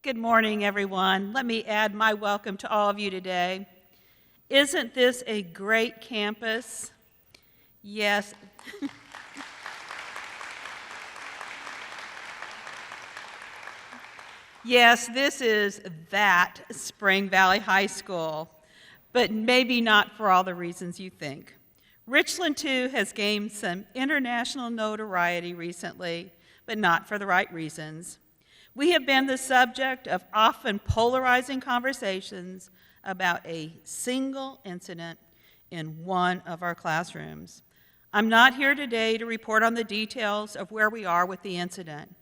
Good morning, everyone. Let me add my welcome to all of you today. Isn't this a great campus? Yes. Yes, this is that Spring Valley High School, but maybe not for all the reasons you think. Richland, too, has gained some international notoriety recently, but not for the right reasons. We have been the subject of often polarizing conversations about a single incident in one of our classrooms. I'm not here today to report on the details of where we are with the incident.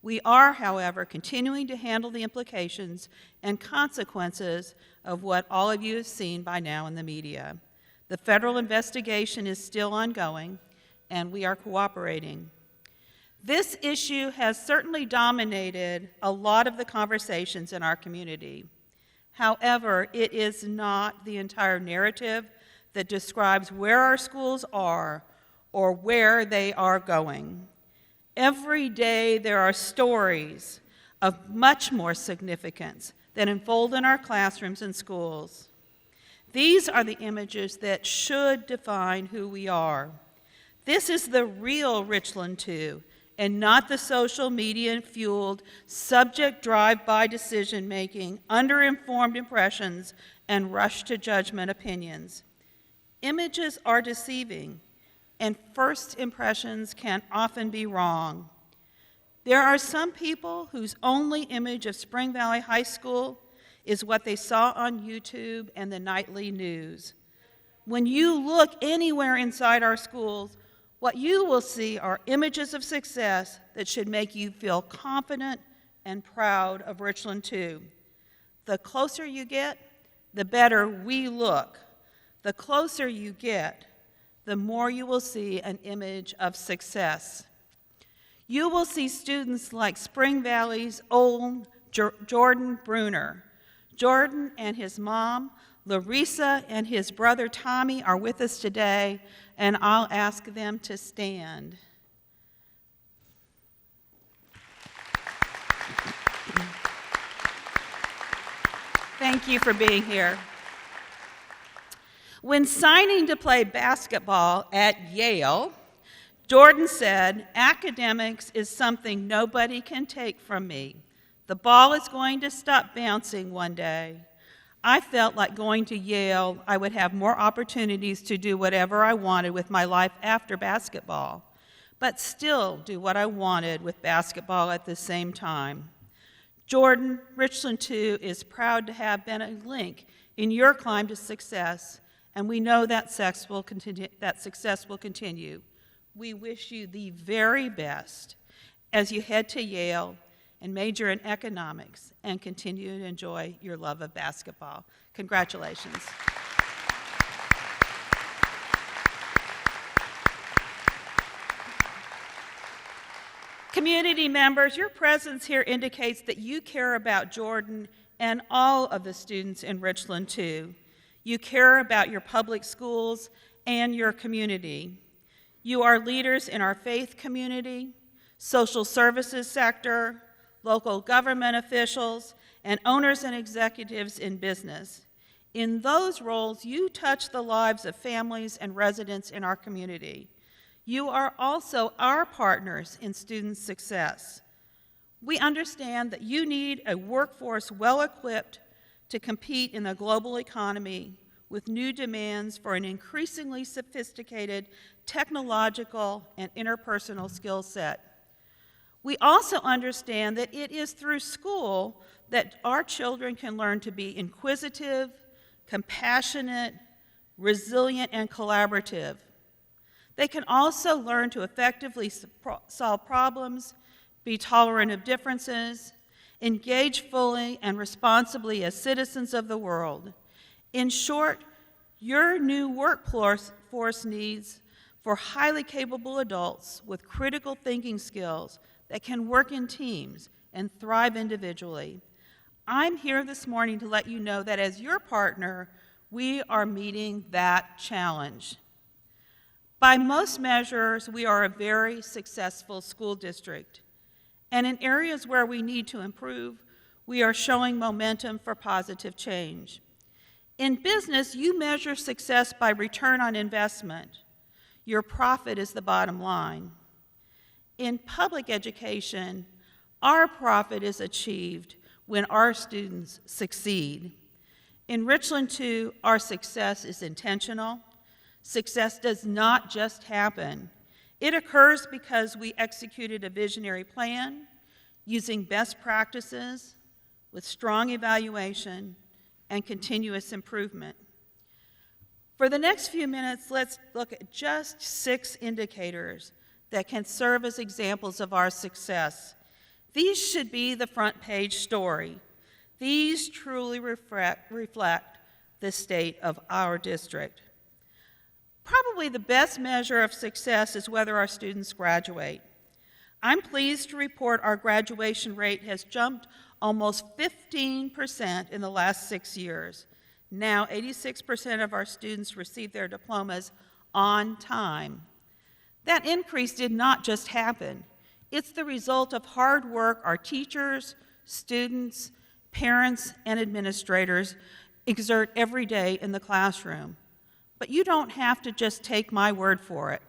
We are, however, continuing to handle the implications and consequences of what all of you have seen by now in the media. The federal investigation is still ongoing, and we are cooperating. This issue has certainly dominated a lot of the conversations in our community. However, it is not the entire narrative that describes where our schools are or where they are going. Every day there are stories of much more significance that unfold in our classrooms and schools. These are the images that should define who we are. This is the real Richland 2, and not the social media-fueled, subject-drive-by decision-making, under-informed impressions, and rush-to-judgment opinions. Images are deceiving, and first impressions can often be wrong. There are some people whose only image of Spring Valley High School is what they saw on YouTube and the nightly news. When you look anywhere inside our schools, what you will see are images of success that should make you feel confident and proud of Richland 2. The closer you get, the better we look. The closer you get, the more you will see an image of success. You will see students like Spring Valley's own Jordan Bruner. Jordan and his mom, Larissa, and his brother Tommy are with us today, and I'll ask them to stand. Thank you for being here. When signing to play basketball at Yale, Jordan said, "Academics is something nobody can take from me. The ball is going to stop bouncing one day." I felt like going to Yale, I would have more opportunities to do whatever I wanted with my life after basketball, but still do what I wanted with basketball at the same time. Jordan, Richland 2 is proud to have been a link in your climb to success, and we know that success will continue. We wish you the very best as you head to Yale and major in economics, and continue to enjoy your love of basketball. Congratulations. Community members, your presence here indicates that you care about Jordan and all of the students in Richland 2. You care about your public schools and your community. You are leaders in our faith community, social services sector, local government officials, and owners and executives in business. In those roles, you touch the lives of families and residents in our community. You are also our partners in student success. We understand that you need a workforce well-equipped to compete in the global economy with new demands for an increasingly sophisticated technological and interpersonal skill set. We also understand that it is through school that our children can learn to be inquisitive, compassionate, resilient, and collaborative. They can also learn to effectively solve problems, be tolerant of differences, engage fully and responsibly as citizens of the world. In short, your new workforce needs for highly capable adults with critical thinking skills that can work in teams and thrive individually. I'm here this morning to let you know that as your partner, we are meeting that challenge. By most measures, we are a very successful school district. And in areas where we need to improve, We are showing momentum for positive change. In business, you measure success by return on investment. Your profit is the bottom line. In public education, our profit is achieved when our students succeed. In Richland 2, our success is intentional. Success does not just happen. It occurs because we executed a visionary plan using best practices with strong evaluation and continuous improvement. For the next few minutes, let's look at just 6 indicators that can serve as examples of our success. These should be the front page story. These truly reflect the state of our district. Probably the best measure of success is whether our students graduate. I'm pleased to report our graduation rate has jumped almost 15% in the last 6 years. Now, 86% of our students receive their diplomas on time. That increase did not just happen. It's the result of hard work our teachers, students, parents, and administrators exert every day in the classroom. But you don't have to just take my word for it.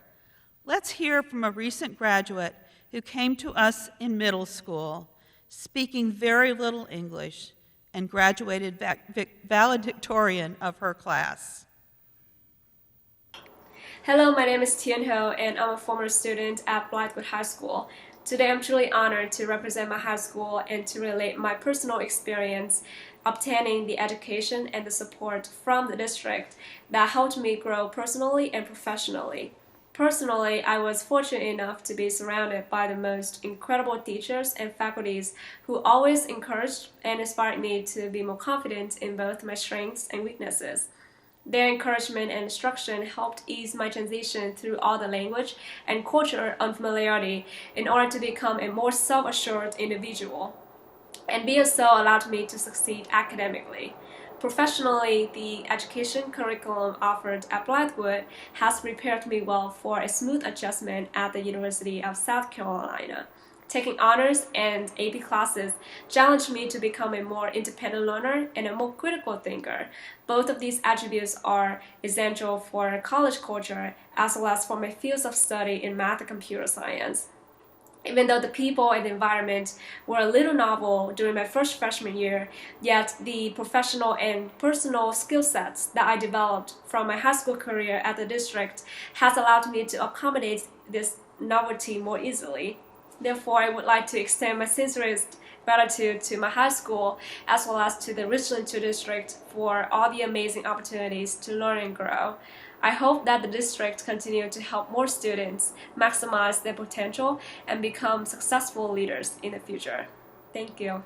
Let's hear from a recent graduate who came to us in middle school, speaking very little English, and graduated valedictorian of her class. Hello, my name is Tian Ho, and I'm a former student at Blythewood High School. Today, I'm truly honored to represent my high school and to relate my personal experience obtaining the education and the support from the district that helped me grow personally and professionally. Personally, I was fortunate enough to be surrounded by the most incredible teachers and faculties who always encouraged and inspired me to be more confident in both my strengths and weaknesses. Their encouragement and instruction helped ease my transition through all the language and cultural unfamiliarity in order to become a more self-assured individual. And being so allowed me to succeed academically. Professionally, the education curriculum offered at Blythewood has prepared me well for a smooth adjustment at the University of South Carolina. Taking honors and AP classes challenged me to become a more independent learner and a more critical thinker. Both of these attributes are essential for college culture as well as for my fields of study in math and computer science. Even though the people and the environment were a little novel during my first freshman year, yet the professional and personal skill sets that I developed from my high school career at the district has allowed me to accommodate this novelty more easily. Therefore, I would like to extend my sincerest gratitude to my high school as well as to the Richland 2 district for all the amazing opportunities to learn and grow. I hope that the district continue to help more students maximize their potential and become successful leaders in the future. Thank you.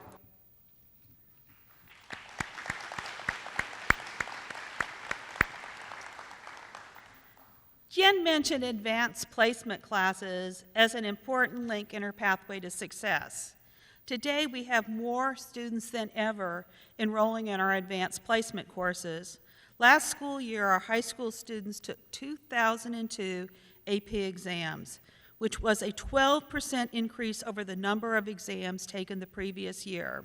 Jen mentioned advanced placement classes as an important link in her pathway to success. Today, we have more students than ever enrolling in our advanced placement courses. Last school year, our high school students took 2,002 AP exams, which was a 12% increase over the number of exams taken the previous year.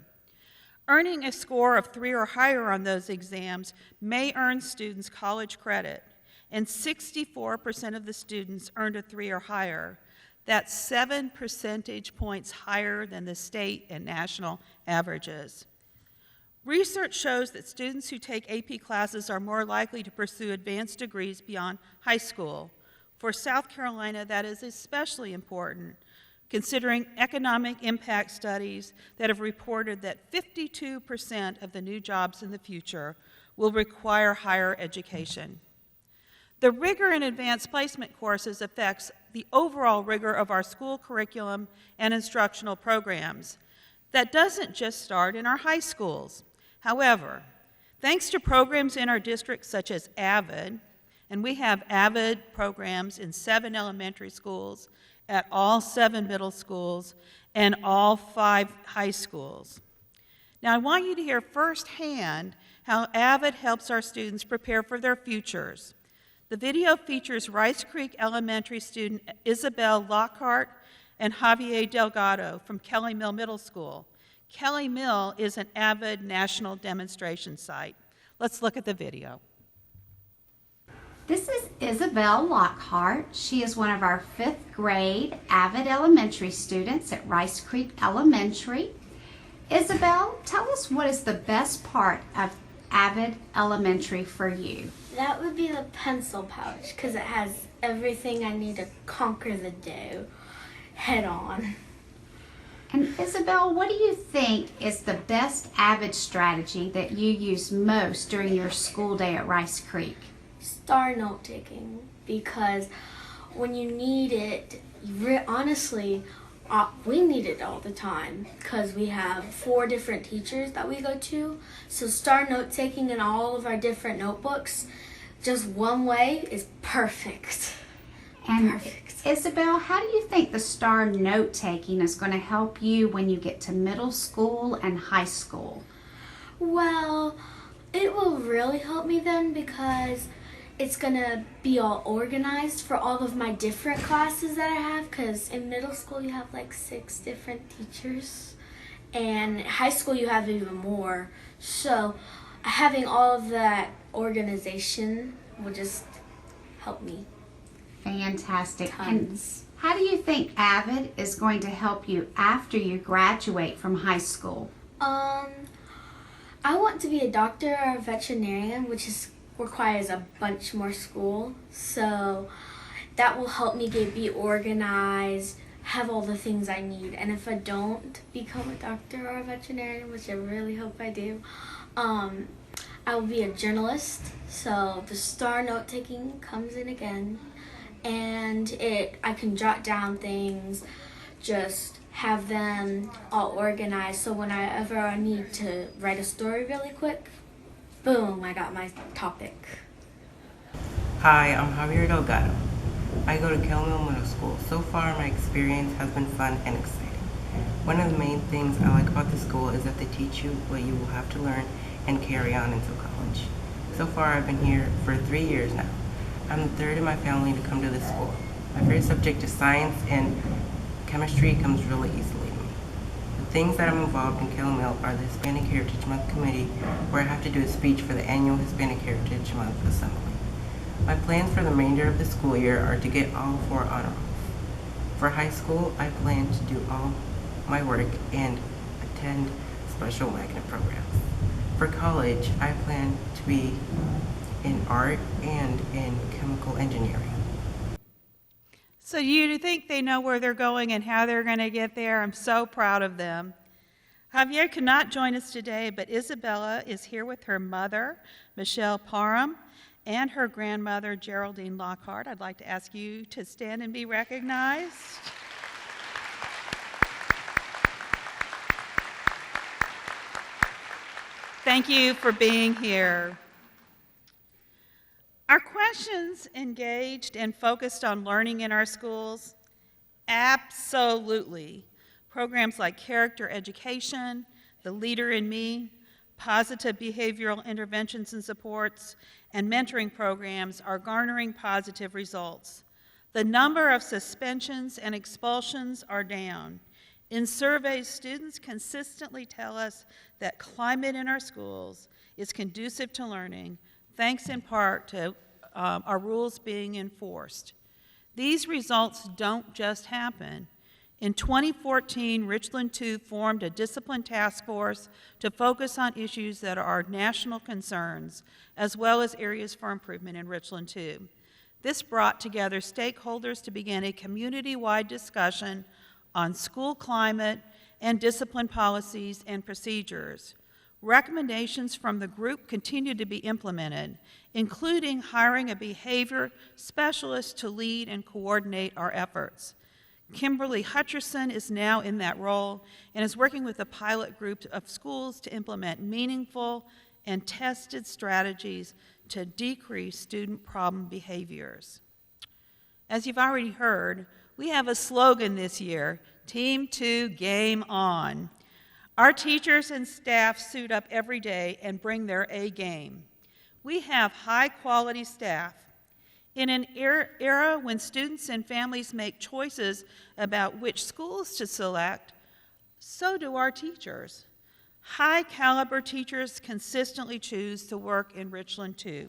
Earning a score of 3 or higher on those exams may earn students college credit, and 64% of the students earned a 3 or higher. That's 7 percentage points higher than the state and national averages. Research shows that students who take AP classes are more likely to pursue advanced degrees beyond high school. For South Carolina, that is especially important, considering economic impact studies that have reported that 52% of the new jobs in the future will require higher education. The rigor in advanced placement courses affects the overall rigor of our school curriculum and instructional programs. That doesn't just start in our high schools. However, thanks to programs in our district such as AVID, and we have AVID programs in 7 elementary schools, at all 7 middle schools, and all 5 high schools. Now, I want you to hear firsthand how AVID helps our students prepare for their futures. The video features Rice Creek Elementary student Isabel Lockhart and Javier Delgado from Kelly Mill Middle School. Kelly Mill is an avid national demonstration site. Let's look at the video. This is Isabel Lockhart. She is one of our 5th grade avid elementary students at Rice Creek Elementary. Isabel, tell us what is the best part of Avid Elementary for you? That would be the pencil pouch because it has everything I need to conquer the day head on. And Isabel, what do you think is the best Avid strategy that you use most during your school day at Rice Creek? Star note taking, because when you need it, honestly, we need it all the time because we have 4 different teachers that we go to. So star note taking in all of our different notebooks, just one way is perfect. And Perfect. Isabel, how do you think the star note taking is going to help you when you get to middle school and high school? Well, it will really help me then because it's going to be all organized for all of my different classes that I have, because in middle school you have like 6 different teachers and high school you have even more. So having all of that organization will just help me. Fantastic. Tons. And how do you think Avid is going to help you after you graduate from high school? I want to be a doctor or a veterinarian, which requires a bunch more school. So that will help me be organized, have all the things I need. And if I don't become a doctor or a veterinarian, which I really hope I do, I will be a journalist. So the star note taking comes in again, and I can jot down things, just have them all organized. So whenever I need to write a story really quick, boom, I got my topic. Hi, I'm Javier Delgado. I go to Kelly Mill Middle School. So far, my experience has been fun and exciting. One of the main things I like about the school is that they teach you what you will have to learn and carry on until college. So far, I've been here for 3 years now. I'm the 3rd in my family to come to this school. My favorite subject is science, and chemistry comes really easily to me. The things that I'm involved in Kelly Mill are the Hispanic Heritage Month Committee, where I have to do a speech for the annual Hispanic Heritage Month Assembly. My plans for the remainder of the school year are to get all 4 honor rolls. For high school, I plan to do all my work and attend special magnet programs. For college, I plan to be in art and in chemical engineering. So you think they know where they're going and how they're going to get there? I'm so proud of them. Javier cannot join us today, but Isabella is here with her mother, Michelle Parham, and her grandmother, Geraldine Lockhart. I'd like to ask you to stand and be recognized. Thank you for being here. Are questions engaged and focused on learning in our schools? Absolutely. Programs like Character Education, The Leader in Me, positive behavioral interventions and supports, and mentoring programs are garnering positive results. The number of suspensions and expulsions are down. In surveys, students consistently tell us that climate in our schools is conducive to learning, thanks in part to our rules being enforced. These results don't just happen. In 2014, Richland II formed a discipline task force to focus on issues that are national concerns, as well as areas for improvement in Richland II. This brought together stakeholders to begin a community-wide discussion on school climate and discipline policies and procedures. Recommendations from the group continue to be implemented, including hiring a behavior specialist to lead and coordinate our efforts. Kimberly Hutcherson is now in that role and is working with a pilot group of schools to implement meaningful and tested strategies to decrease student problem behaviors. As you've already heard, we have a slogan this year, Team 2, Game On. Our teachers and staff suit up every day and bring their A game. We have high-quality staff. In an era when students and families make choices about which schools to select, So do our teachers. High caliber teachers consistently choose to work in Richland too,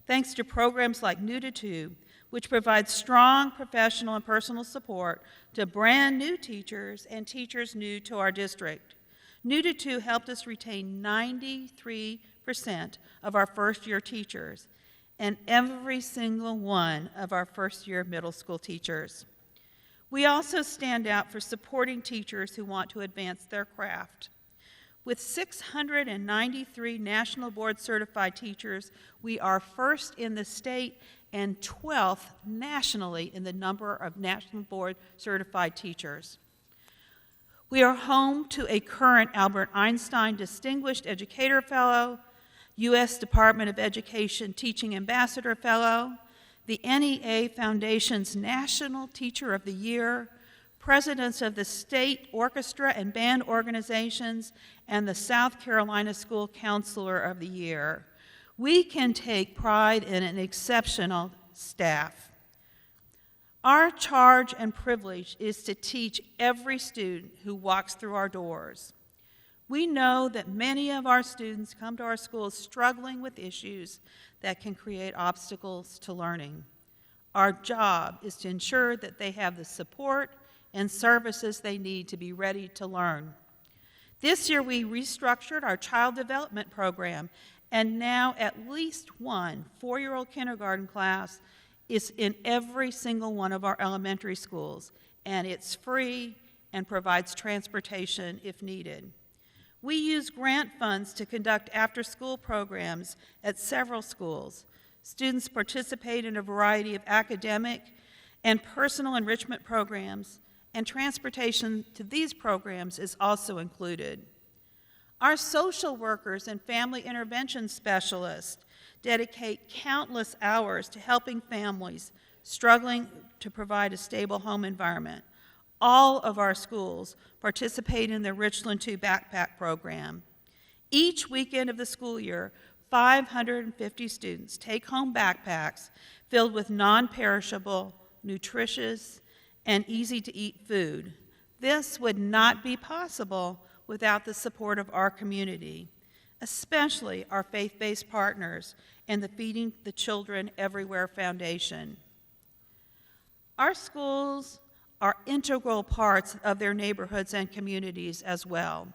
thanks to programs like New to Two, which provides strong professional and personal support to brand new teachers and teachers new to our district. New to Two helped us retain 93% of our first-year teachers and every single one of our first-year middle school teachers. We also stand out for supporting teachers who want to advance their craft. With 693 National Board Certified teachers, we are first in the state and 12th nationally in the number of National Board Certified teachers. We are home to a current Albert Einstein Distinguished Educator Fellow, U.S. Department of Education Teaching Ambassador Fellow, the NEA Foundation's National Teacher of the Year, presidents of the state orchestra and band organizations, and the South Carolina School Counselor of the Year. We can take pride in an exceptional staff. Our charge and privilege is to teach every student who walks through our doors. We know that many of our students come to our schools struggling with issues that can create obstacles to learning. Our job is to ensure that they have the support and services they need to be ready to learn. This year we restructured our child development program, and now at least one 4-year-old kindergarten class is in every single one of our elementary schools, and it's free and provides transportation if needed. We use grant funds to conduct after-school programs at several schools. Students participate in a variety of academic and personal enrichment programs, and transportation to these programs is also included. Our social workers and family intervention specialists dedicate countless hours to helping families struggling to provide a stable home environment. All of our schools participate in the Richland 2 Backpack Program. Each weekend of the school year, 550 students take home backpacks filled with non-perishable, nutritious, and easy-to-eat food. This would not be possible without the support of our community, especially our faith-based partners and the Feeding the Children Everywhere Foundation. Our schools are integral parts of their neighborhoods and communities as well.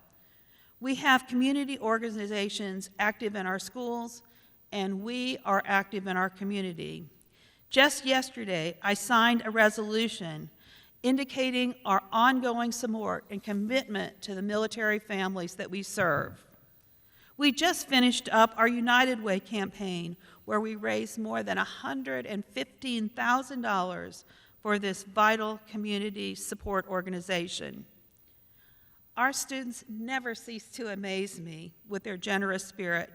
We have community organizations active in our schools, and we are active in our community. Just yesterday, I signed a resolution indicating our ongoing support and commitment to the military families that we serve. We just finished up our United Way campaign, where we raised more than $115,000 for this vital community support organization. Our students never cease to amaze me with their generous spirit.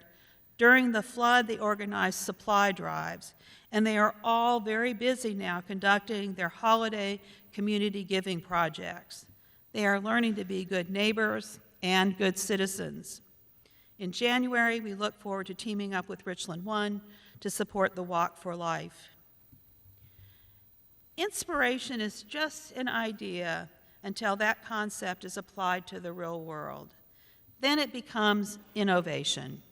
During the flood, they organized supply drives, and they are all very busy now conducting their holiday community giving projects. They are learning to be good neighbors and good citizens. In January, we look forward to teaming up with Richland One to support the Walk for Life. Inspiration is just an idea until that concept is applied to the real world. Then it becomes innovation.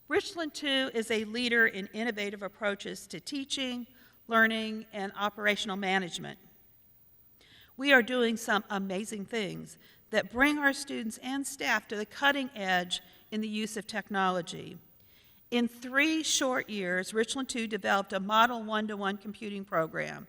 Richland 2 is a leader in innovative approaches to teaching, learning, and operational management. We are doing some amazing things that bring our students and staff to the cutting edge in the use of technology. In 3 short years, Richland 2 developed a model one-to-one computing program.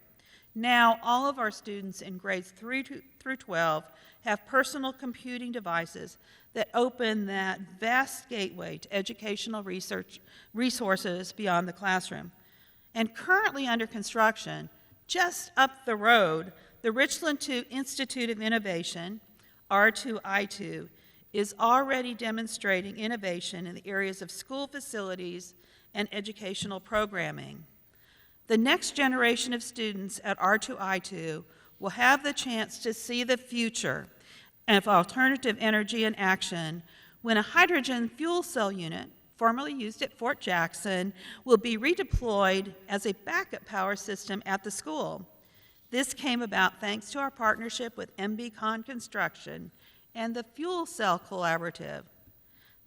Now, all of our students in grades 3 through 12 have personal computing devices that open that vast gateway to educational resources beyond the classroom. And currently under construction, just up the road, the Richland 2 Institute of Innovation, R2I2, is already demonstrating innovation in the areas of school facilities and educational programming. The next generation of students at R2I2 will have the chance to see the future of alternative energy in action when a hydrogen fuel cell unit, formerly used at Fort Jackson, will be redeployed as a backup power system at the school. This came about thanks to our partnership with MB Con Construction and the Fuel Cell Collaborative.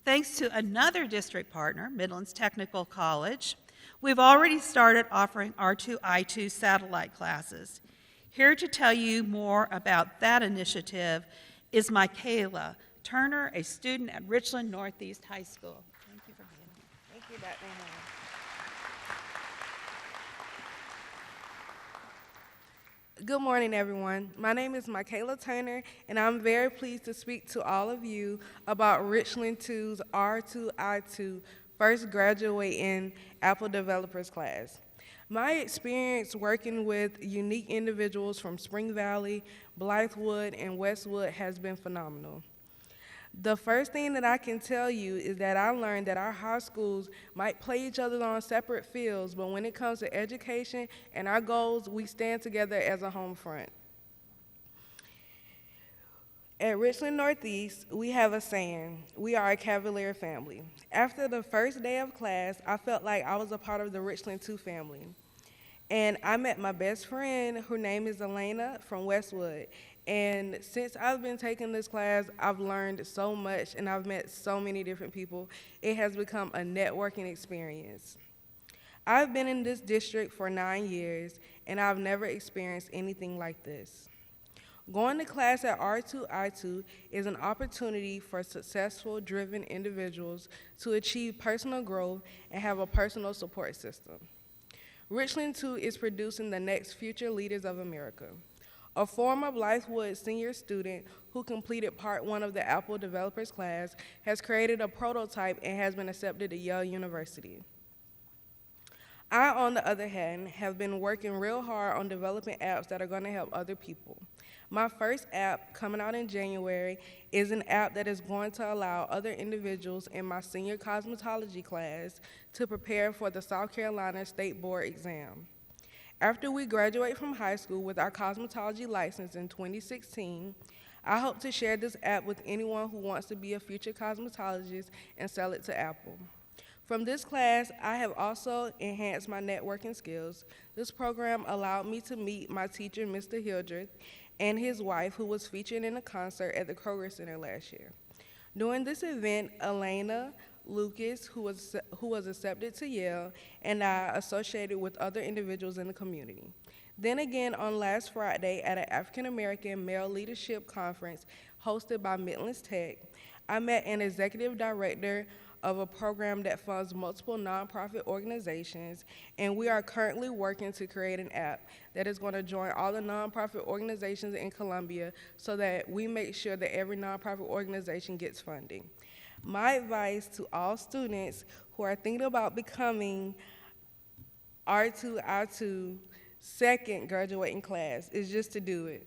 Thanks to another district partner, Midlands Technical College, we've already started offering R2I2 satellite classes. Here to tell you more about that initiative is Michaela Turner, a student at Richland Northeast High School. Thank you for being here. Thank you, Dr. Hamm. Good morning, everyone. My name is Michaela Turner, and I'm very pleased to speak to all of you about Richland 2's R2I2 first graduating Apple Developers class. My experience working with unique individuals from Spring Valley, Blythewood, and Westwood has been phenomenal. The first thing that I can tell you is that I learned that our high schools might play each other on separate fields, but when it comes to education and our goals, we stand together as a home front. At Richland Northeast, we have a saying, we are a Cavalier family. After the first day of class, I felt like I was a part of the Richland 2 family. And I met my best friend, her name is Elena from Westwood. And since I've been taking this class, I've learned so much and I've met so many different people. It has become a networking experience. I've been in this district for 9 years and I've never experienced anything like this. Going to class at R2I2 is an opportunity for successful, driven individuals to achieve personal growth and have a personal support system. Richland 2 is producing the next future leaders of America. A former Blythewood senior student who completed part 1 of the Apple Developers class has created a prototype and has been accepted to Yale University. I, on the other hand, have been working real hard on developing apps that are going to help other people. My first app, coming out in January, is an app that is going to allow other individuals in my senior cosmetology class to prepare for the South Carolina State Board exam. After we graduate from high school with our cosmetology license in 2016, I hope to share this app with anyone who wants to be a future cosmetologist and sell it to Apple. From this class, I have also enhanced my networking skills. This program allowed me to meet my teacher, Mr. Hildreth, and his wife, who was featured in a concert at the Kroger Center last year. During this event, Elena Lucas, who was accepted to Yale, and I associated with other individuals in the community. Then again, on last Friday at an African American Male Leadership Conference hosted by Midlands Tech, I met an executive director of a program that funds multiple nonprofit organizations, and we are currently working to create an app that is going to join all the nonprofit organizations in Columbia so that we make sure that every nonprofit organization gets funding. My advice to all students who are thinking about becoming R2I2 second graduating class is just to do it.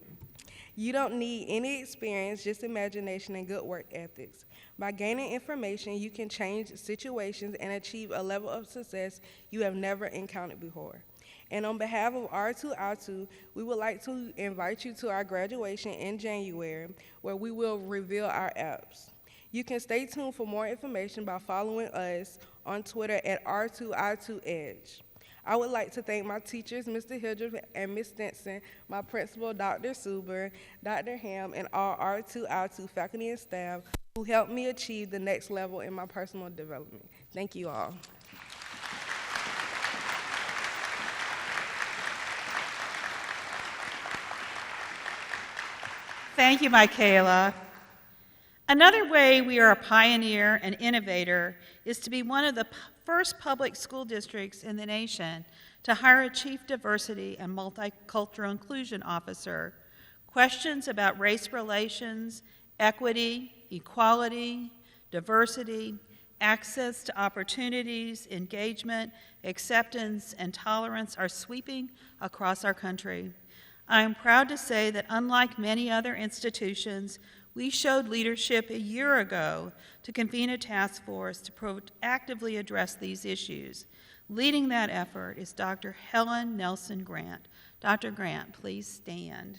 You don't need any experience, just imagination and good work ethics. By gaining information, you can change situations and achieve a level of success you have never encountered before. And on behalf of R2I2, we would like to invite you to our graduation in January, where we will reveal our apps. You can stay tuned for more information by following us on Twitter at R2I2Edge. I would like to thank my teachers, Mr. Hildreth and Ms. Stinson, my principal, Dr. Suber, Dr. Hamm, and all R2I2 faculty and staff who helped me achieve the next level in my personal development. Thank you all. Thank you, Michaela. Another way we are a pioneer and innovator is to be one of the first public school districts in the nation to hire a chief diversity and multicultural inclusion officer. Questions about race relations, equity, equality, diversity, access to opportunities, engagement, acceptance, and tolerance are sweeping across our country. I am proud to say that unlike many other institutions, we showed leadership a year ago to convene a task force to proactively address these issues. Leading that effort is Dr. Helen Nelson Grant. Dr. Grant, please stand.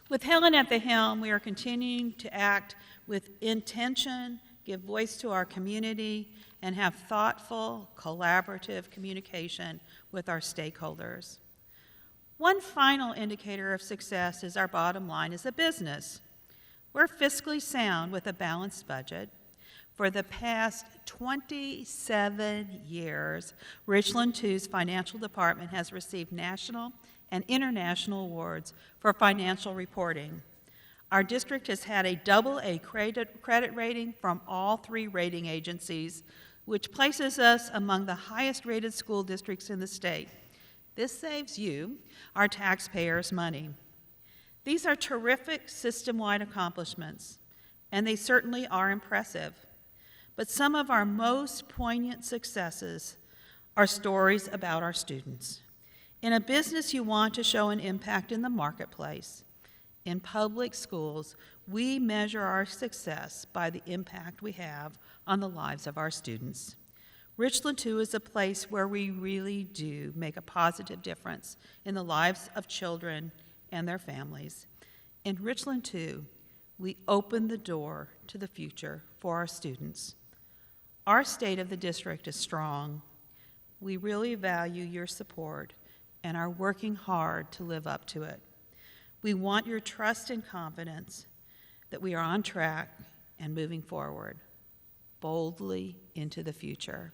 With Helen at the helm, we are continuing to act with intention give voice to our community, and have thoughtful, collaborative communication with our stakeholders. One final indicator of success is our bottom line as a business. We're fiscally sound with a balanced budget. For the past 27 years, Richland 2's financial department has received national and international awards for financial reporting. Our district has had a AA credit rating from all 3 rating agencies, which places us among the highest rated school districts in the state. This saves you, our taxpayers, money. These are terrific system-wide accomplishments, and they certainly are impressive. But some of our most poignant successes are stories about our students. In a business, you want to show an impact in the marketplace. In public schools, we measure our success by the impact we have on the lives of our students. Richland 2 is a place where we really do make a positive difference in the lives of children and their families. In Richland 2, we open the door to the future for our students. Our state of the district is strong. We really value your support and are working hard to live up to it. We want your trust and confidence that we are on track and moving forward, boldly into the future.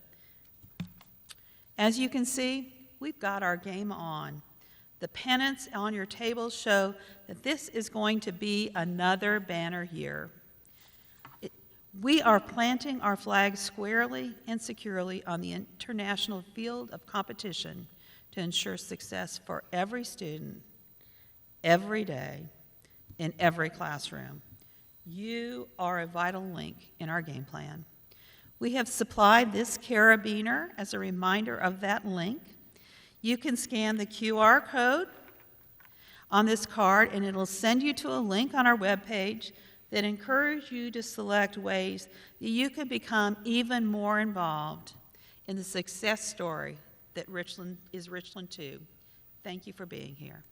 As you can see, we've got our game on. The pennants on your tables show that this is going to be another banner year. We are planting our flag squarely and securely on the international field of competition to ensure success for every student, every day, in every classroom. You are a vital link in our game plan. We have supplied this carabiner as a reminder of that link. You can scan the QR code on this card, and it'll send you to a link on our webpage that encourages you to select ways that you can become even more involved in the success story that Richland 2. Thank you for being here.